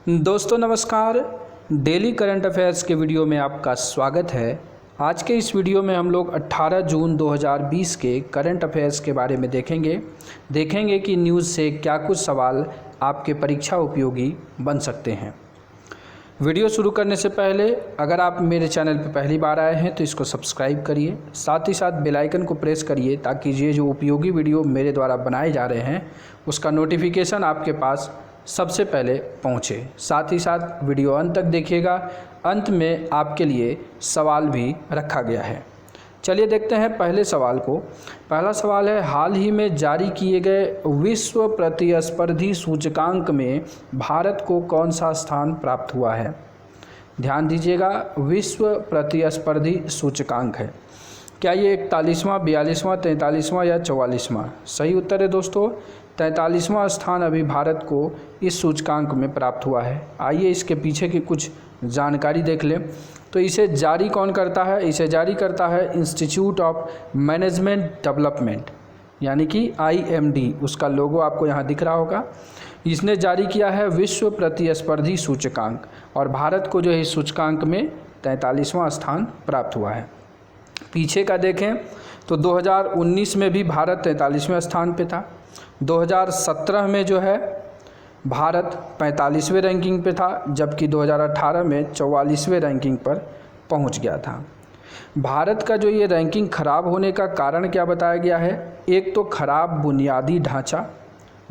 दोस्तों नमस्कार। Daily current affairs के वीडियो में आपका स्वागत है। आज के इस वीडियो में हम लोग 18 जून 2020 के करंट अफेयर्स के बारे में देखेंगे कि न्यूज़ से क्या कुछ सवाल आपके परीक्षा उपयोगी बन सकते हैं। वीडियो शुरू करने से पहले अगर आप मेरे चैनल पर पहली बार आए हैं तो इसको सब्सक्राइब करिए, साथ ही साथ बेल आइकन को प्रेस करिए ताकि ये जो उपयोगी वीडियो मेरे द्वारा बनाए जा रहे हैं उसका नोटिफिकेशन आपके पास सबसे पहले पहुंचे। साथ ही साथ वीडियो अंत तक देखिएगा, अंत में आपके लिए सवाल भी रखा गया है। चलिए देखते हैं पहले सवाल को। पहला सवाल है, हाल ही में जारी किए गए विश्व प्रतिस्पर्धी सूचकांक में भारत को कौन सा स्थान प्राप्त हुआ है? ध्यान दीजिएगा, विश्व प्रतिस्पर्धी सूचकांक है। क्या ये 41वां, 42वां, 43वां या 44वां? सही उत्तर है दोस्तों, 43वां स्थान अभी भारत को इस सूचकांक में प्राप्त हुआ है। आइए इसके पीछे की कुछ जानकारी देख लें। तो इसे जारी कौन करता है? इसे जारी करता है इंस्टीट्यूट ऑफ मैनेजमेंट डेवलपमेंट, यानी कि IMD। उसका लोगो आपको यहाँ दिख रहा होगा। इसने जारी किया है विश्व प्रतिस्पर्धी सूचकांक और भारत को जो है इस सूचकांक में 43वां स्थान प्राप्त हुआ है। पीछे का देखें तो 2019 में भी भारत 43वें स्थान पे था। 2017 में जो है भारत 45वें रैंकिंग पे था, जबकि 2018 में 44वें रैंकिंग पर पहुंच गया था। भारत का जो ये रैंकिंग ख़राब होने का कारण क्या बताया गया है? एक तो ख़राब बुनियादी ढांचा,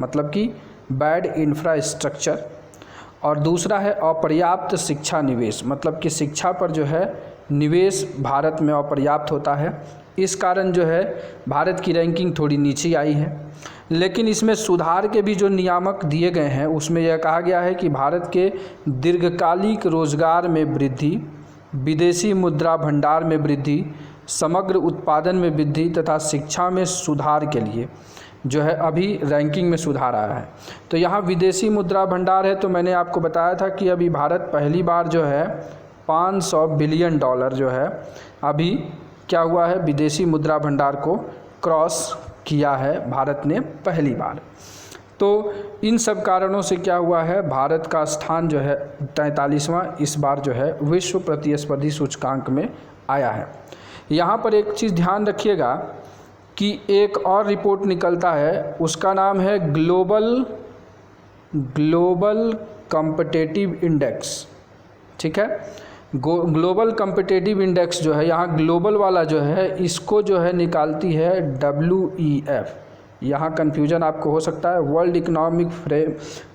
मतलब कि बैड इंफ्रास्ट्रक्चर, और दूसरा है अपर्याप्त शिक्षा निवेश, मतलब कि शिक्षा पर जो है निवेश भारत में अपर्याप्त होता है। इस कारण जो है भारत की रैंकिंग थोड़ी नीचे आई है। लेकिन इसमें सुधार के भी जो नियामक दिए गए हैं उसमें यह कहा गया है कि भारत के दीर्घकालिक रोजगार में वृद्धि, विदेशी मुद्रा भंडार में वृद्धि, समग्र उत्पादन में वृद्धि तथा शिक्षा में सुधार के लिए जो है अभी रैंकिंग में सुधार आया है। तो यहाँ विदेशी मुद्रा भंडार है, तो मैंने आपको बताया था कि अभी भारत पहली बार जो है $500 बिलियन जो है अभी क्या हुआ है, विदेशी मुद्रा भंडार को क्रॉस किया है भारत ने पहली बार। तो इन सब कारणों से क्या हुआ है, भारत का स्थान जो है 43वां इस बार जो है विश्व प्रतिस्पर्धी सूचकांक में आया है। यहाँ पर एक चीज़ ध्यान रखिएगा कि एक और रिपोर्ट निकलता है, उसका नाम है ग्लोबल कॉम्पिटिटिव इंडेक्स। ठीक है, ग्लोबल कॉम्पिटिटिव इंडेक्स जो है, यहाँ ग्लोबल वाला जो है इसको जो है निकालती है WEF। यहाँ कन्फ्यूजन आपको हो सकता है। वर्ल्ड इकोनॉमिक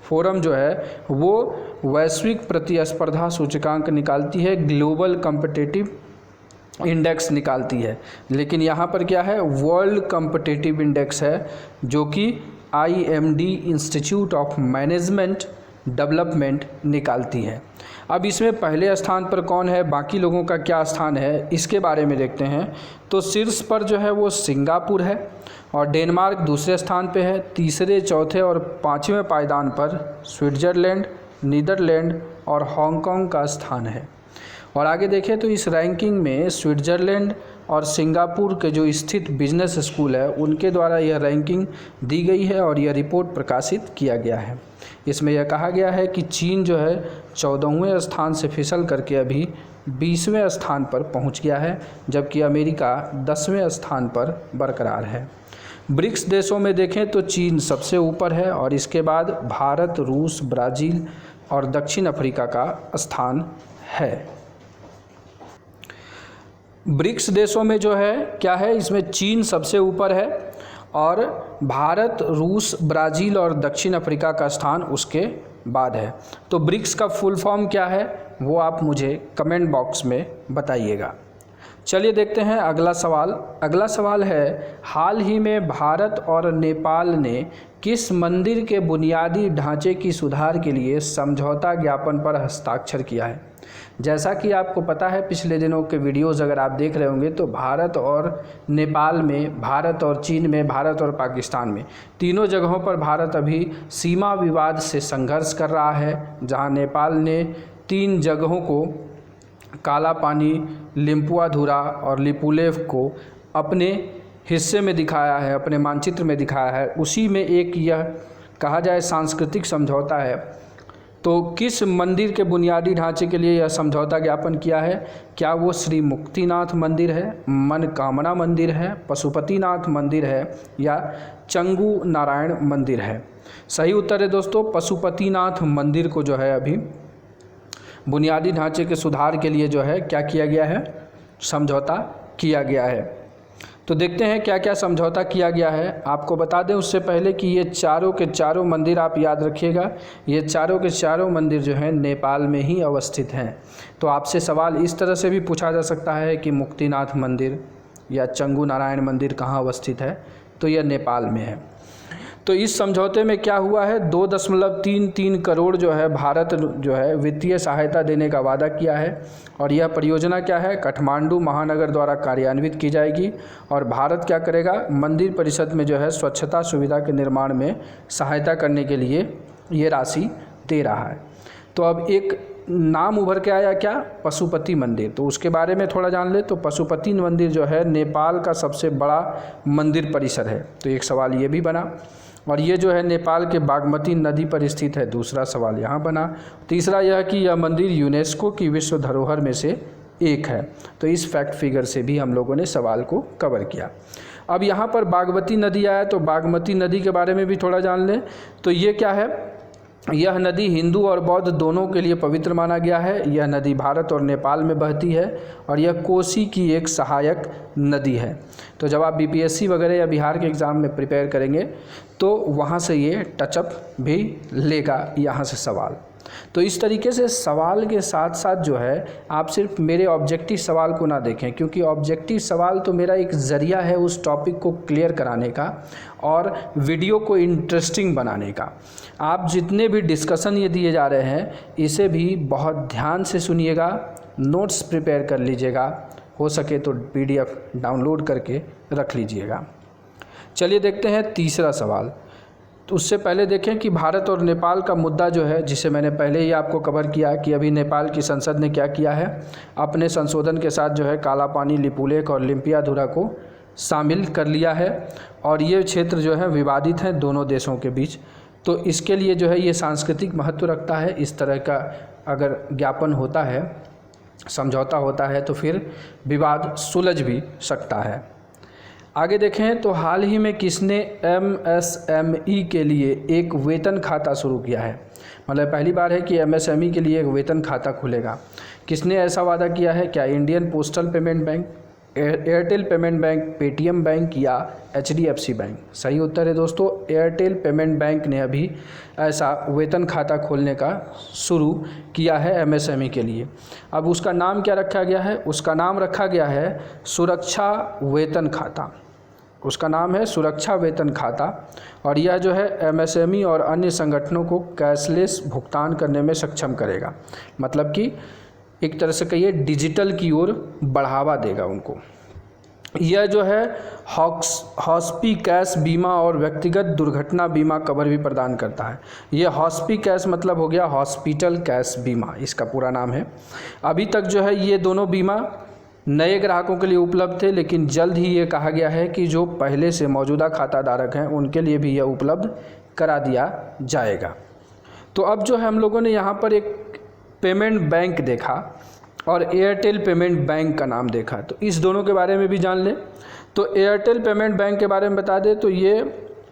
फोरम जो है वो वैश्विक प्रतिस्पर्धा सूचकांक निकालती है, ग्लोबल कॉम्पिटिटिव इंडेक्स निकालती है। लेकिन यहाँ पर क्या है, वर्ल्ड कॉम्पिटिटिव इंडेक्स है जो कि IMD institute of management development निकालती है। अब इसमें पहले स्थान पर कौन है, बाकी लोगों का क्या स्थान है, इसके बारे में देखते हैं। तो शीर्ष पर जो है वो सिंगापुर है और डेनमार्क दूसरे स्थान पे है। तीसरे, चौथे और पाँचवें पायदान पर स्विट्ज़रलैंड, नीदरलैंड और हांगकांग का स्थान है। और आगे देखें तो इस रैंकिंग में स्विट्ज़रलैंड और सिंगापुर के जो स्थित बिजनेस स्कूल है उनके द्वारा यह रैंकिंग दी गई है और यह रिपोर्ट प्रकाशित किया गया है। इसमें यह कहा गया है कि चीन जो है 14वें स्थान से फिसल करके अभी 20वें स्थान पर पहुंच गया है, जबकि अमेरिका 10वें स्थान पर बरकरार है। ब्रिक्स देशों में देखें तो चीन सबसे ऊपर है और इसके बाद भारत, रूस, ब्राज़ील और दक्षिण अफ्रीका का स्थान है। ब्रिक्स देशों में जो है क्या है, इसमें चीन सबसे ऊपर है और भारत, रूस, ब्राज़ील और दक्षिण अफ्रीका का स्थान उसके बाद है। तो ब्रिक्स का फुल फॉर्म क्या है वो आप मुझे कमेंट बॉक्स में बताइएगा। चलिए देखते हैं अगला सवाल। अगला सवाल है, हाल ही में भारत और नेपाल ने किस मंदिर के बुनियादी ढांचे की सुधार के लिए समझौता ज्ञापन पर हस्ताक्षर किया है? जैसा कि आपको पता है, पिछले दिनों के वीडियोस अगर आप देख रहे होंगे तो भारत और नेपाल में, भारत और चीन में, भारत और पाकिस्तान में, तीनों जगहों पर भारत अभी सीमा विवाद से संघर्ष कर रहा है। जहां नेपाल ने 3 जगहों को, काला पानी, लिम्पुआधुरा और लिपुलेख को अपने हिस्से में दिखाया है, अपने मानचित्र में दिखाया है। उसी में एक यह कहा जाए सांस्कृतिक समझौता है तो किस मंदिर के बुनियादी ढांचे के लिए यह समझौता ज्ञापन किया है? क्या वो श्री मुक्तिनाथ मंदिर है, मनकामना मंदिर है, पशुपतिनाथ मंदिर है या चंगू नारायण मंदिर है? सही उत्तर है दोस्तों पशुपतिनाथ मंदिर को जो है अभी बुनियादी ढांचे के सुधार के लिए जो है क्या किया गया है, समझौता किया गया है। तो देखते हैं क्या क्या समझौता किया गया है। आपको बता दें उससे पहले कि ये चारों के चारों मंदिर आप याद रखिएगा, ये चारों के चारों मंदिर जो हैं नेपाल में ही अवस्थित हैं। तो आपसे सवाल इस तरह से भी पूछा जा सकता है कि मुक्तिनाथ मंदिर या चंगू नारायण मंदिर कहाँ अवस्थित है, तो यह नेपाल में है। तो इस समझौते में क्या हुआ है, 2.33 करोड़ जो है भारत जो है वित्तीय सहायता देने का वादा किया है। और यह परियोजना क्या है, काठमांडू महानगर द्वारा कार्यान्वित की जाएगी। और भारत क्या करेगा, मंदिर परिषद में जो है स्वच्छता सुविधा के निर्माण में सहायता करने के लिए ये राशि दे रहा है। तो अब एक नाम उभर के आया क्या, पशुपति मंदिर। तो उसके बारे में थोड़ा जान ले। तो पशुपति मंदिर जो है नेपाल का सबसे बड़ा मंदिर परिसर है, तो एक सवाल ये भी बना। और ये जो है नेपाल के बागमती नदी पर स्थित है, दूसरा सवाल यहाँ बना। तीसरा यह कि यह मंदिर यूनेस्को की विश्व धरोहर में से एक है। तो इस फैक्ट फिगर से भी हम लोगों ने सवाल को कवर किया। अब यहाँ पर बागमती नदी आया, तो बागमती नदी के बारे में भी थोड़ा जान लें। तो ये क्या है, यह नदी हिंदू और बौद्ध दोनों के लिए पवित्र माना गया है। यह नदी भारत और नेपाल में बहती है और यह कोसी की एक सहायक नदी है। तो जब आप बीपीएससी वगैरह या बिहार के एग्ज़ाम में प्रिपेयर करेंगे तो वहाँ से ये टचअप भी लेगा यहाँ से सवाल। तो इस तरीके से सवाल के साथ साथ जो है आप सिर्फ मेरे ऑब्जेक्टिव सवाल को ना देखें, क्योंकि ऑब्जेक्टिव सवाल तो मेरा एक ज़रिया है उस टॉपिक को क्लियर कराने का और वीडियो को इंटरेस्टिंग बनाने का। आप जितने भी डिस्कशन ये दिए जा रहे हैं इसे भी बहुत ध्यान से सुनिएगा, नोट्स प्रिपेयर कर लीजिएगा, हो सके तो PDF डाउनलोड करके रख लीजिएगा। चलिए देखते हैं तीसरा सवाल। तो उससे पहले देखें कि भारत और नेपाल का मुद्दा जो है, जिसे मैंने पहले ही आपको कवर किया कि अभी नेपाल की संसद ने क्या किया है, अपने संशोधन के साथ जो है काला पानी, लिपुलेख और लिम्पियाधुरा को शामिल कर लिया है। और ये क्षेत्र जो है विवादित हैं दोनों देशों के बीच। तो इसके लिए जो है ये सांस्कृतिक महत्व रखता है। इस तरह का अगर ज्ञापन होता है, समझौता होता है, तो फिर विवाद सुलझ भी सकता है। आगे देखें तो हाल ही में किसने MSME के लिए एक वेतन खाता शुरू किया है। मतलब पहली बार है कि MSME के लिए एक वेतन खाता खुलेगा। किसने ऐसा वादा किया है? क्या Indian postal payment bank, Airtel payment bank, Paytm bank या HDFC बैंक? सही उत्तर है दोस्तों एयरटेल पेमेंट बैंक ने अभी ऐसा वेतन खाता खोलने का शुरू किया है MSME के लिए। अब उसका नाम क्या रखा गया है? उसका नाम रखा गया है सुरक्षा वेतन खाता। उसका नाम है सुरक्षा वेतन खाता। और यह जो है MSME और अन्य संगठनों को कैशलेस भुगतान करने में सक्षम करेगा। मतलब कि एक तरह से कहिए डिजिटल की ओर बढ़ावा देगा उनको। यह जो है हॉस्पी कैश बीमा और व्यक्तिगत दुर्घटना बीमा कवर भी प्रदान करता है। यह हॉस्पी कैश मतलब हो गया हॉस्पिटल कैश बीमा, इसका पूरा नाम है। अभी तक जो है ये दोनों बीमा नए ग्राहकों के लिए उपलब्ध थे, लेकिन जल्द ही ये कहा गया है कि जो पहले से मौजूदा खाता धारक हैं उनके लिए भी यह उपलब्ध करा दिया जाएगा। तो अब जो है हम लोगों ने यहाँ पर एक पेमेंट बैंक देखा और एयरटेल पेमेंट बैंक का नाम देखा, तो इस दोनों के बारे में भी जान लें। तो एयरटेल पेमेंट बैंक के बारे में बता दें तो ये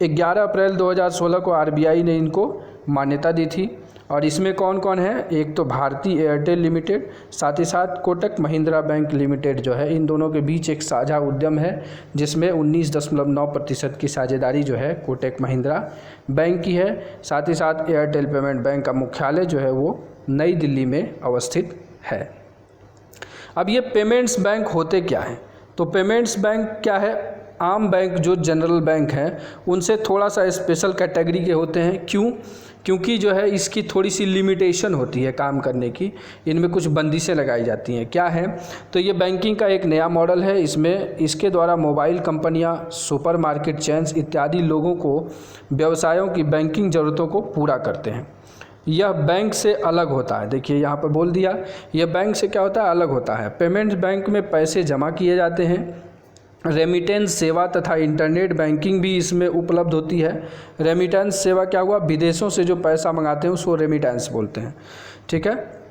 11 अप्रैल 2016 को RBI ने इनको मान्यता दी थी। और इसमें कौन कौन है? एक तो भारतीय एयरटेल लिमिटेड, साथ ही साथ कोटक महिंद्रा बैंक लिमिटेड जो है, इन दोनों के बीच एक साझा उद्यम है जिसमें 19.9% की साझेदारी जो है कोटक महिंद्रा बैंक की है। साथ ही साथ एयरटेल पेमेंट बैंक का मुख्यालय जो है वो नई दिल्ली में अवस्थित है। अब ये पेमेंट्स बैंक होते क्या हैं? तो पेमेंट्स बैंक क्या है? आम बैंक जो जनरल बैंक हैं उनसे थोड़ा सा स्पेशल कैटेगरी के होते हैं। क्यों? क्योंकि जो है इसकी थोड़ी सी लिमिटेशन होती है काम करने की, इनमें कुछ बंदिशें लगाई जाती हैं। क्या है? तो ये बैंकिंग का एक नया मॉडल है। इसके द्वारा मोबाइल कंपनियां, सुपरमार्केट चेन्स इत्यादि लोगों को व्यवसायों की बैंकिंग ज़रूरतों को पूरा करते हैं। यह बैंक से अलग होता है। देखिए यहाँ पर बोल दिया, यह बैंक से क्या होता है? अलग होता है। पेमेंट्स बैंक में पैसे जमा किए जाते हैं रेमिटेंस सेवा तथा इंटरनेट बैंकिंग भी इसमें उपलब्ध होती है। रेमिटेंस सेवा क्या हुआ, विदेशों से जो पैसा मंगाते हैं उसको रेमिटेंस बोलते हैं, ठीक है।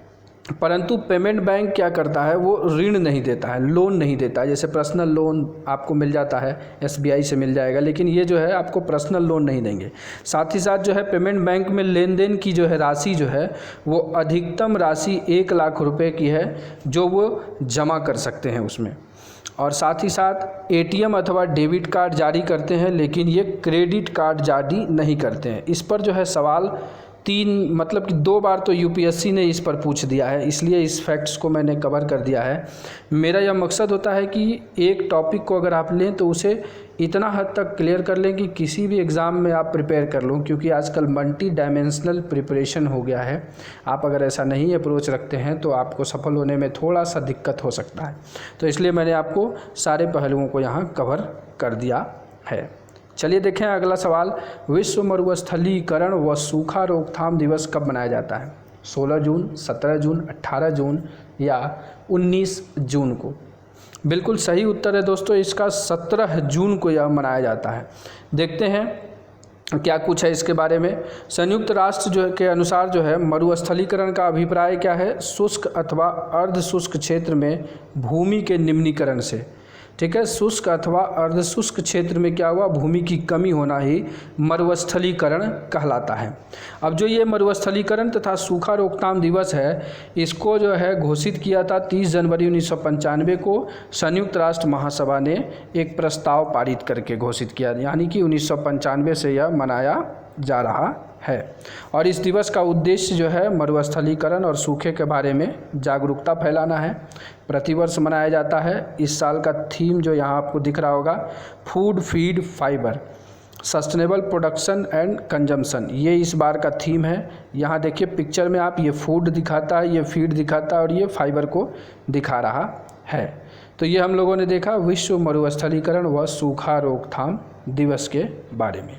परंतु पेमेंट बैंक क्या करता है, वो ऋण नहीं देता है, लोन नहीं देता है। जैसे पर्सनल लोन आपको मिल जाता है, SBI से मिल जाएगा, लेकिन ये जो है आपको पर्सनल लोन नहीं देंगे। साथ ही साथ जो है पेमेंट बैंक में लेन देन की जो है राशि जो है वो अधिकतम राशि 1 लाख रुपए की है जो वो जमा कर सकते हैं उसमें। और साथ ही साथ ATM अथवा डेबिट कार्ड जारी करते हैं, लेकिन ये क्रेडिट कार्ड जारी नहीं करते हैं। इस पर जो है सवाल 2 बार तो UPSC ने इस पर पूछ दिया है, इसलिए इस फैक्ट्स को मैंने कवर कर दिया है। मेरा यह मकसद होता है कि एक टॉपिक को अगर आप लें तो उसे इतना हद तक क्लियर कर लें कि किसी भी एग्ज़ाम में आप प्रिपेयर कर लो, क्योंकि आजकल मल्टी डायमेंशनल प्रिपरेशन हो गया है। आप अगर ऐसा नहीं अप्रोच रखते हैं तो आपको सफल होने में थोड़ा सा दिक्कत हो सकता है। तो इसलिए मैंने आपको सारे पहलुओं को यहाँ कवर कर दिया है। चलिए देखें अगला सवाल, विश्व मरुस्थलीकरण व सूखा रोकथाम दिवस कब मनाया जाता है? 16 जून, 17 जून, 18 जून या 19 जून को? बिल्कुल सही उत्तर है दोस्तों इसका, 17 जून को यह मनाया जाता है। देखते हैं क्या कुछ है इसके बारे में। संयुक्त राष्ट्र जो के अनुसार जो है मरुस्थलीकरण का अभिप्राय क्या है? शुष्क अथवा अर्ध शुष्क क्षेत्र में भूमि के निम्नीकरण से, ठीक है। शुष्क अथवा अर्धशुष्क क्षेत्र में क्या हुआ, भूमि की कमी होना ही मरुस्थलीकरण कहलाता है। अब जो ये मरुस्थलीकरण तथा सूखा रोकथाम दिवस है, इसको जो है घोषित किया था 30 जनवरी 1995 को संयुक्त राष्ट्र महासभा ने एक प्रस्ताव पारित करके घोषित किया, यानी कि 1995 से यह मनाया जा रहा है। और इस दिवस का उद्देश्य जो है मरुस्थलीकरण और सूखे के बारे में जागरूकता फैलाना है। प्रतिवर्ष मनाया जाता है। इस साल का थीम जो यहाँ आपको दिख रहा होगा, food feed fibre sustainable production and consumption, ये इस बार का थीम है। यहाँ देखिए पिक्चर में आप, ये फूड दिखाता है, ये फीड दिखाता है और ये फाइबर को दिखा रहा है। तो ये हम लोगों ने देखा विश्व मरुस्थलीकरण व सूखा रोकथाम दिवस के बारे में।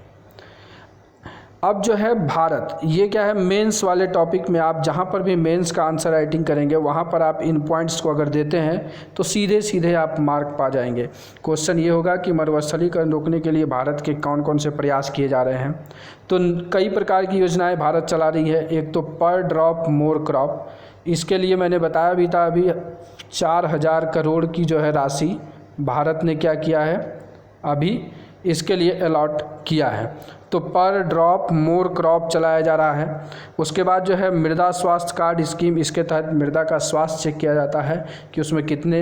अब जो है भारत, ये क्या है मेंस वाले टॉपिक में आप जहाँ पर भी मेंस का आंसर राइटिंग करेंगे वहाँ पर आप इन पॉइंट्स को अगर देते हैं तो सीधे सीधे आप मार्क पा जाएंगे। क्वेश्चन ये होगा कि मरुस्थलीकरण रोकने के लिए भारत के कौन कौन से प्रयास किए जा रहे हैं। तो कई प्रकार की योजनाएं भारत चला रही है। एक तो पर ड्रॉप मोर क्रॉप, इसके लिए मैंने बताया भी था अभी 4000 करोड़ की जो है राशि भारत ने क्या किया है, अभी इसके लिए अलॉट किया है। तो पर ड्रॉप मोर क्रॉप चलाया जा रहा है। उसके बाद जो है मृदा स्वास्थ्य कार्ड स्कीम, इसके तहत मृदा का स्वास्थ्य चेक किया जाता है कि उसमें कितने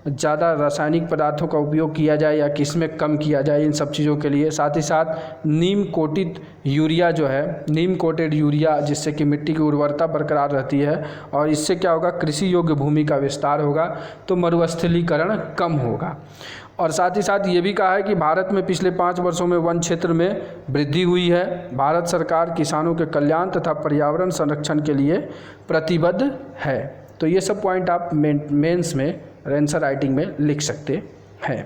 ज़्यादा रासायनिक पदार्थों का उपयोग किया जाए या किस में कम किया जाए, इन सब चीज़ों के लिए। साथ ही साथ नीम कोटित यूरिया जो है, नीम कोटेड यूरिया, जिससे कि मिट्टी की उर्वरता बरकरार रहती है और इससे क्या होगा, कृषि योग्य भूमि का विस्तार होगा, तो मरुस्थलीकरण कम होगा। और साथ ही साथ ये भी कहा है कि भारत में पिछले 5 वर्षों में वन क्षेत्र में वृद्धि हुई है। भारत सरकार किसानों के कल्याण तथा पर्यावरण संरक्षण के लिए प्रतिबद्ध है। तो ये सब पॉइंट आप मेंस में आंसर राइटिंग में लिख सकते हैं।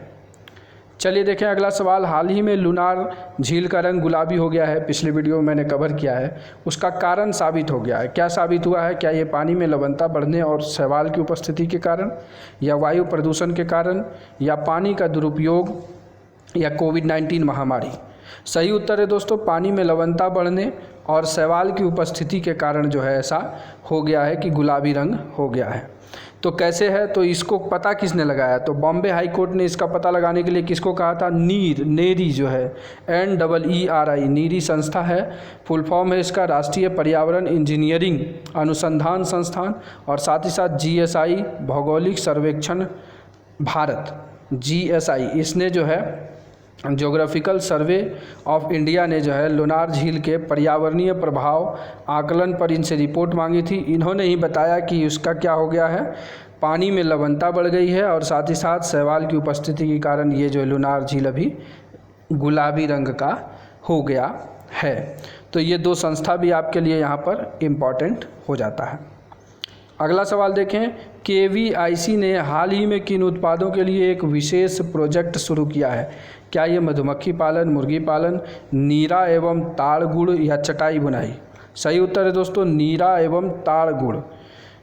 चलिए देखें अगला सवाल, हाल ही में लुनार झील का रंग गुलाबी हो गया है, पिछले वीडियो में मैंने कवर किया है। उसका कारण साबित हो गया है। क्या साबित हुआ है? क्या ये पानी में लवणता बढ़ने और शैवाल की उपस्थिति के कारण, या वायु प्रदूषण के कारण, या पानी का दुरुपयोग, या कोविड-19 महामारी? सही उत्तर है दोस्तों, पानी में लवणता बढ़ने और शैवाल की उपस्थिति के कारण जो है ऐसा हो गया है कि गुलाबी रंग हो गया है। तो कैसे है, तो इसको पता किसने लगाया? तो बॉम्बे हाई कोर्ट ने इसका पता लगाने के लिए किसको कहा था? नेरी जो है NEERI नीरी संस्था है, फुल फॉर्म है इसका राष्ट्रीय पर्यावरण इंजीनियरिंग अनुसंधान संस्थान। और साथ ही साथ GSI भौगोलिक सर्वेक्षण भारत GSI, इसने जो है ज्योग्राफिकल सर्वे ऑफ इंडिया ने जो है लुनार झील के पर्यावरणीय प्रभाव आकलन पर इनसे रिपोर्ट मांगी थी। इन्होंने ही बताया कि उसका क्या हो गया है, पानी में लवणता बढ़ गई है और साथ ही साथ शैवाल की उपस्थिति के कारण ये जो लुनार झील अभी गुलाबी रंग का हो गया है। तो ये 2 संस्था भी आपके लिए यहाँ पर इम्पॉर्टेंट हो जाता है। अगला सवाल देखें, KVIC ने हाल ही में किन उत्पादों के लिए एक विशेष प्रोजेक्ट शुरू किया है? क्या ये मधुमक्खी पालन, मुर्गी पालन, नीरा एवं ताड़ गुड़ या चटाई बुनाई? सही उत्तर है दोस्तों, नीरा एवं ताड़ गुड़।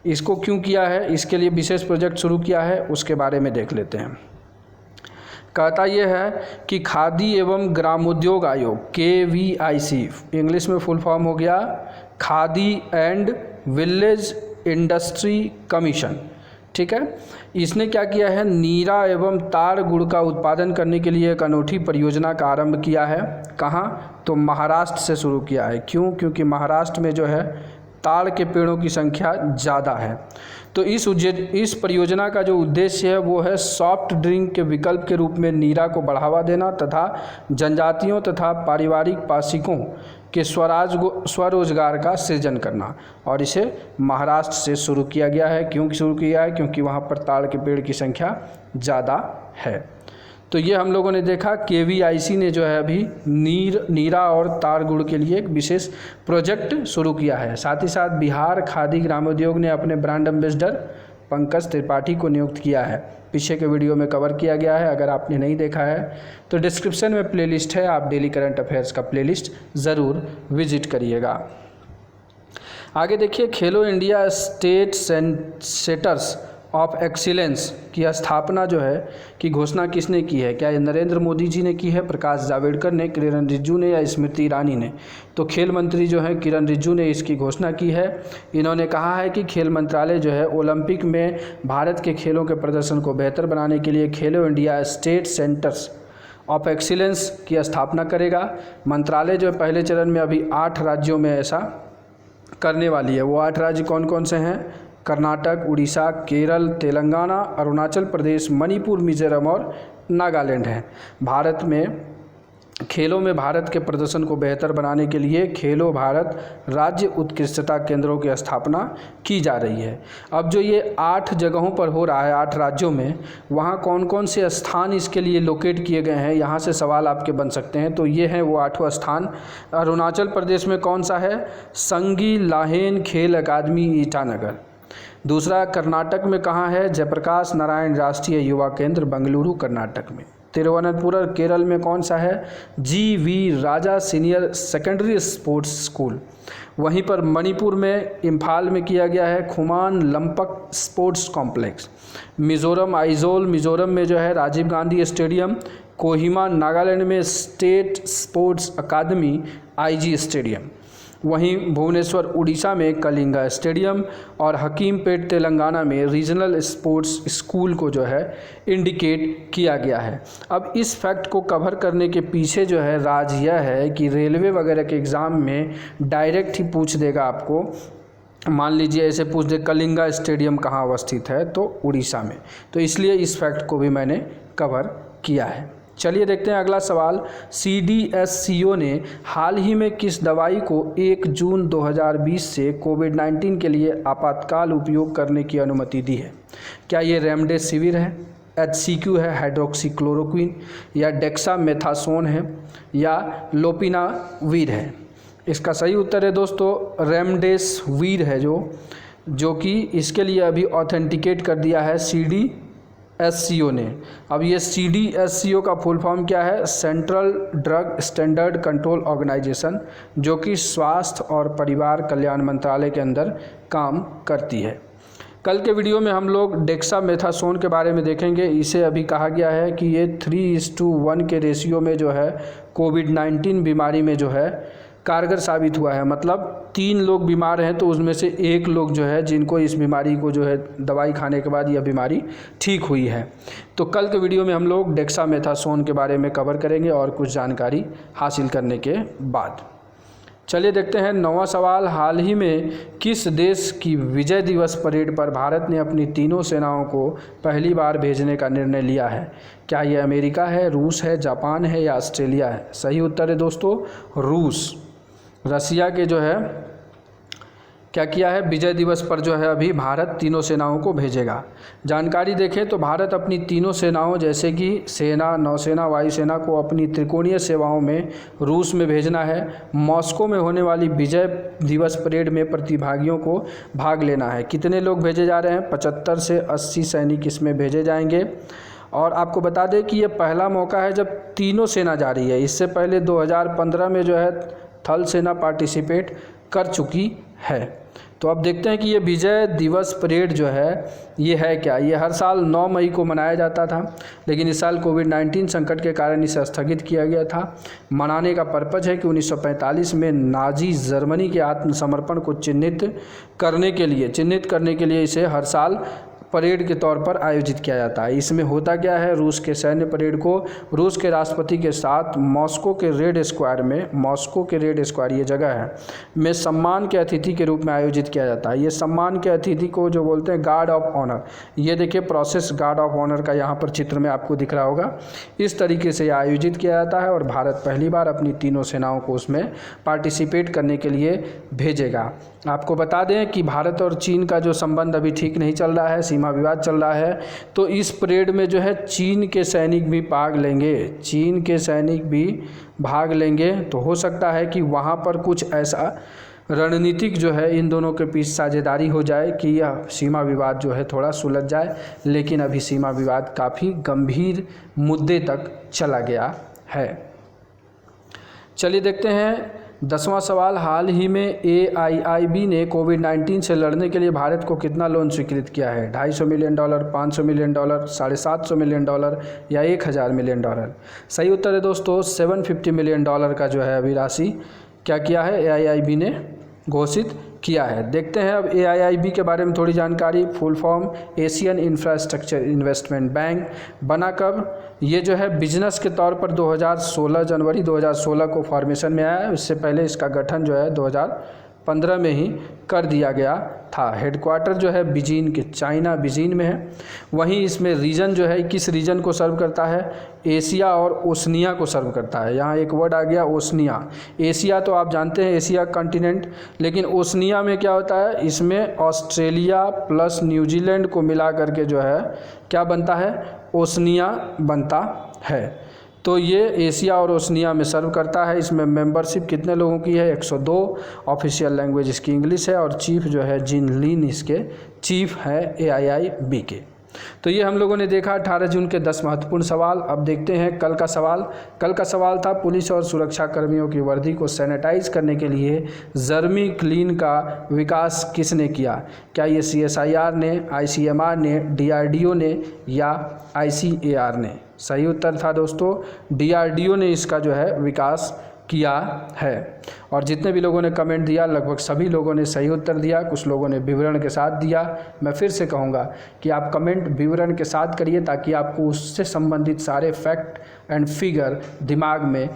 इसको क्यों किया है, इसके लिए विशेष प्रोजेक्ट शुरू किया है, उसके बारे में देख लेते हैं। कहता यह है कि खादी एवं ग्रामोद्योग आयोग KVIC, इंग्लिश में फुल फॉर्म हो गया khadi and village industry commission, ठीक है। इसने क्या किया है, नीरा एवं ताड़ गुड़ का उत्पादन करने के लिए एक अनूठी परियोजना का आरंभ किया है। कहाँ? तो महाराष्ट्र से शुरू किया है। क्यों? क्योंकि महाराष्ट्र में जो है ताड़ के पेड़ों की संख्या ज़्यादा है। तो इस परियोजना का जो उद्देश्य है वो है सॉफ्ट ड्रिंक के विकल्प के रूप में नीरा को बढ़ावा देना तथा जनजातियों तथा पारिवारिक पासिकों के स्वरोजगार का सृजन करना। और इसे महाराष्ट्र से शुरू किया गया है। क्यों शुरू किया है? क्योंकि वहाँ पर ताड़ के पेड़ की संख्या ज़्यादा है। तो ये हम लोगों ने देखा KVIC ने जो है अभी नीरा और ताड़ गुड़ के लिए एक विशेष प्रोजेक्ट शुरू किया है। साथ ही साथ बिहार खादी ग्रामोद्योग ने अपने ब्रांड एम्बेसडर पंकज त्रिपाठी को नियुक्त किया है। पीछे के वीडियो में कवर किया गया है। अगर आपने नहीं देखा है तो डिस्क्रिप्शन में प्लेलिस्ट है, आप डेली करंट अफेयर्स का प्लेलिस्ट ज़रूर विजिट करिएगा। आगे देखिए, खेलो India state centres of excellence की स्थापना जो है की घोषणा किसने की है? क्या ये नरेंद्र मोदी जी ने की है, प्रकाश जावड़ेकर ने, किरण रिजिजू ने या स्मृति ईरानी ने? तो खेल मंत्री जो है किरण रिजिजू ने इसकी घोषणा की है। इन्होंने कहा है कि खेल मंत्रालय जो है ओलंपिक में भारत के खेलों के प्रदर्शन को बेहतर बनाने के लिए खेलो India state centres of excellence की स्थापना करेगा। मंत्रालय जो पहले चरण में अभी 8 राज्यों में ऐसा करने वाली है। वो 8 राज्य कौन कौन से हैं? कर्नाटक, उड़ीसा, केरल, तेलंगाना, अरुणाचल प्रदेश, मणिपुर, मिजोरम और नागालैंड हैं। भारत में खेलों में भारत के प्रदर्शन को बेहतर बनाने के लिए खेलो भारत राज्य उत्कृष्टता केंद्रों की स्थापना की जा रही है। अब जो ये 8 जगहों पर हो रहा है, 8 राज्यों में, वहाँ कौन कौन से स्थान इसके लिए लोकेट किए गए हैं, यहाँ से सवाल आपके बन सकते हैं। तो ये हैं वो 8 स्थान। अरुणाचल प्रदेश में कौन सा है? संगी लाहेन खेल अकादमी ईटानगर। दूसरा कर्नाटक में कहाँ है? जयप्रकाश नारायण राष्ट्रीय युवा केंद्र बेंगलुरु कर्नाटक में। तिरुवनंतपुरम केरल में कौन सा है? GV Raja senior secondary sports school. वहीं पर मणिपुर में इम्फाल में किया गया है खुमान लंपक स्पोर्ट्स कॉम्प्लेक्स। मिजोरम आइजोल मिजोरम में जो है राजीव गांधी स्टेडियम। कोहिमा नागालैंड में state sports academy IG stadium. वहीं भुवनेश्वर उड़ीसा में कलिंगा स्टेडियम और हकीमपेट तेलंगाना में रीजनल स्पोर्ट्स स्कूल को जो है इंडिकेट किया गया है। अब इस फैक्ट को कवर करने के पीछे जो है राज यह है कि रेलवे वगैरह के एग्ज़ाम में डायरेक्ट ही पूछ देगा आपको। मान लीजिए ऐसे पूछ दे कलिंगा स्टेडियम कहाँ अवस्थित है, तो उड़ीसा में। तो इसलिए इस फैक्ट को भी मैंने कवर किया है। चलिए देखते हैं अगला सवाल। CDSCO ने हाल ही में किस दवाई को 1 जून 2020 से कोविड-19 के लिए आपातकाल उपयोग करने की अनुमति दी है? क्या ये रेमडेसिविर है, HCQ है, हाइड्रोक्सीक्लोरोक्विन या डेक्सामेथासोन है या लोपिनाविर है? इसका सही उत्तर है दोस्तों रेमडेसिविर है, जो कि इसके लिए अभी ऑथेंटिकेट कर दिया है CDSCO ने। अब ये CDSCO का फुल फॉर्म क्या है? Central drug standard control organisation, जो कि स्वास्थ्य और परिवार कल्याण मंत्रालय के अंदर काम करती है। कल के वीडियो में हम लोग डेक्सामेथासोन के बारे में देखेंगे। इसे अभी कहा गया है कि ये 3:1 के रेशियो में जो है कोविड-19 बीमारी में जो है कारगर साबित हुआ है। मतलब 3 लोग बीमार हैं तो उसमें से 1 लोग जो है जिनको इस बीमारी को जो है दवाई खाने के बाद यह बीमारी ठीक हुई है। तो कल के वीडियो में हम लोग डेक्सामेथासोन के बारे में कवर करेंगे और कुछ जानकारी हासिल करने के बाद। चलिए देखते हैं 9वां सवाल। हाल ही में किस देश की विजय दिवस परेड पर भारत ने अपनी तीनों सेनाओं को पहली बार भेजने का निर्णय लिया है? क्या ये अमेरिका है, रूस है, जापान है या ऑस्ट्रेलिया है? सही उत्तर है दोस्तों रूस। रसिया के जो है क्या किया है, विजय दिवस पर जो है अभी भारत तीनों सेनाओं को भेजेगा। जानकारी देखें तो भारत अपनी तीनों सेनाओं जैसे कि सेना, नौसेना, वायुसेना को अपनी त्रिकोणीय सेवाओं में रूस में भेजना है। मॉस्को में होने वाली विजय दिवस परेड में प्रतिभागियों को भाग लेना है। कितने लोग भेजे जा रहे हैं? 75 से 80 सैनिक इसमें भेजे जाएंगे। और आपको बता दें कि ये पहला मौका है जब तीनों सेना जा रही है। इससे पहले 2015 में जो है थल सेना पार्टिसिपेट कर चुकी है। तो अब देखते हैं कि ये विजय दिवस परेड जो है ये है क्या। ये हर साल 9 मई को मनाया जाता था, लेकिन इस साल कोविड-19 संकट के कारण इसे स्थगित किया गया था। मनाने का पर्पज है कि 1945 में नाजी जर्मनी के आत्मसमर्पण को चिन्हित करने के लिए इसे हर साल परेड के तौर पर आयोजित किया जाता है। इसमें होता क्या है, रूस के सैन्य परेड को रूस के राष्ट्रपति के साथ मॉस्को के रेड स्क्वायर ये जगह है में सम्मान के अतिथि के रूप में आयोजित किया जाता है। ये सम्मान के अतिथि को जो बोलते हैं गार्ड ऑफ ऑनर, ये देखिए प्रोसेस गार्ड ऑफ ऑनर का यहाँ पर चित्र में आपको दिख रहा होगा। इस तरीके से आयोजित किया जाता है और भारत पहली बार अपनी तीनों सेनाओं को उसमें पार्टिसिपेट करने के लिए भेजेगा। आपको बता दें कि भारत और चीन का जो संबंध अभी ठीक नहीं चल रहा है, सीमा विवाद चल रहा है, तो इस परेड में जो है चीन के सैनिक भी भाग लेंगे। तो हो सकता है कि वहाँ पर कुछ ऐसा रणनीतिक जो है इन दोनों के बीच साझेदारी हो जाए कि यह सीमा विवाद जो है थोड़ा सुलझ जाए, लेकिन अभी सीमा विवाद काफ़ी गंभीर मुद्दे तक चला गया है। चलिए देखते हैं 10वां सवाल। हाल ही में AIIB ने कोविड-19 से लड़ने के लिए भारत को कितना लोन स्वीकृत किया है? $250 मिलियन, $500 मिलियन, $750 मिलियन या $1000 मिलियन? सही उत्तर है दोस्तों $750 मिलियन का जो है अभी राशि क्या किया है AIIB ने घोषित किया है। देखते हैं अब AIIB के बारे में थोड़ी जानकारी। Full form Asian infrastructure investment bank. बना कब? ये जो है बिजनेस के तौर पर जनवरी 2016 को फॉर्मेशन में आया है। इससे पहले इसका गठन जो है 2015 में ही कर दिया गया था। हेडक्वार्टर जो है चाइना बीजिंग में है। वहीं इसमें रीजन जो है किस रीजन को सर्व करता है? एशिया और ओशनिया को सर्व करता है। यहाँ एक वर्ड आ गया ओशनिया। एशिया तो आप जानते हैं एशिया कॉन्टिनेंट, लेकिन ओशनिया में क्या होता है? इसमें ऑस्ट्रेलिया प्लस न्यूजीलैंड को मिला करके जो है क्या बनता है? ओशनिया बनता है। तो ये एशिया और ओशनिया में सर्व करता है। इसमें मेंबरशिप कितने लोगों की है? 102। ऑफिशियल लैंग्वेज इसकी इंग्लिश है और चीफ जो है जिन लिन इसके चीफ है AIIB के। तो ये हम लोगों ने देखा 18 जून के 10 महत्वपूर्ण सवाल। अब देखते हैं कल का सवाल। कल का सवाल था पुलिस और सुरक्षा कर्मियों की वर्दी को सैनिटाइज करने के लिए जर्मी क्लीन का विकास किसने किया? क्या ये CSIR ने, ICMR ने, DRDO ने या ICAR ने? सही उत्तर था दोस्तों DRDO ने इसका जो है विकास किया है। और जितने भी लोगों ने कमेंट दिया लगभग सभी लोगों ने सही उत्तर दिया, कुछ लोगों ने विवरण के साथ दिया। मैं फिर से कहूँगा कि आप कमेंट विवरण के साथ करिए ताकि आपको उससे संबंधित सारे फैक्ट एंड फिगर दिमाग में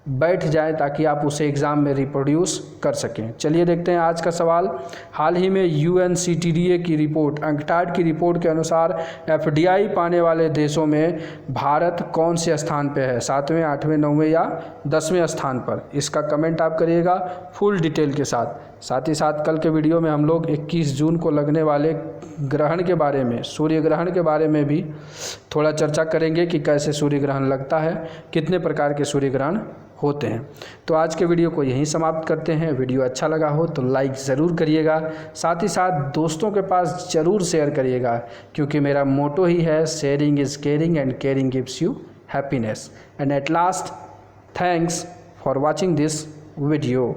बैठ जाए ताकि आप उसे एग्ज़ाम में रिप्रोड्यूस कर सकें। चलिए देखते हैं आज का सवाल। हाल ही में UNCTAD की रिपोर्ट, अंकटाड की रिपोर्ट के अनुसार FDI पाने वाले देशों में भारत कौन से स्थान पे है? 7वें, 8वें, 9वें या 10वें स्थान पर? इसका कमेंट आप करिएगा फुल डिटेल के साथ। साथ ही साथ कल के वीडियो में हम लोग 21 जून को लगने वाले ग्रहण के बारे में, सूर्य ग्रहण के बारे में भी थोड़ा चर्चा करेंगे कि कैसे सूर्य ग्रहण लगता है, कितने प्रकार के सूर्य ग्रहण होते हैं। तो आज के वीडियो को यहीं समाप्त करते हैं। वीडियो अच्छा लगा हो तो लाइक ज़रूर करिएगा, साथ ही साथ दोस्तों के पास ज़रूर शेयर करिएगा, क्योंकि मेरा मोटो ही है sharing is caring and caring gives you happiness. And at last, thanks for watching this video.